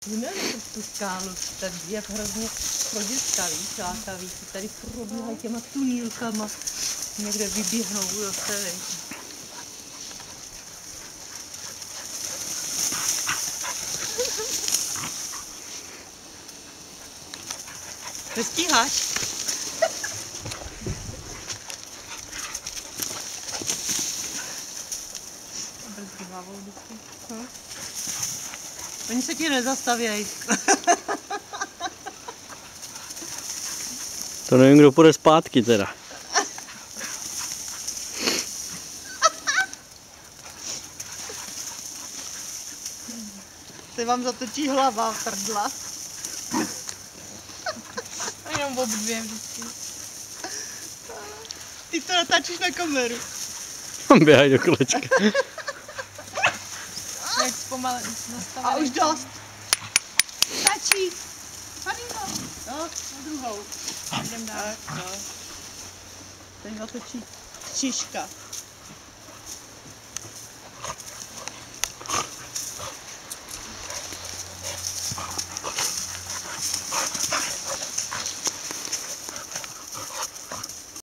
Vyměli tu skálu, tak jak hrozně pro děcka, víš, lákavý, tady probíhají těma tunílkama, někde vyběhnou zase, víš. Nestíháš? Brzdí hlavou vždycky. Oni se ti nezastavějí. To nevím, kdo půjde zpátky teda. Se vám zatočí hlava, prdla. A jenom obdvě vždycky. Ty to natáčíš na kameru. Běhaj do kolečka. Jak zpomale nastavený. A už dost. Stačí. Panino. No, na druhou. Jdem dál. Tak, no. Teď zatočí Čižka.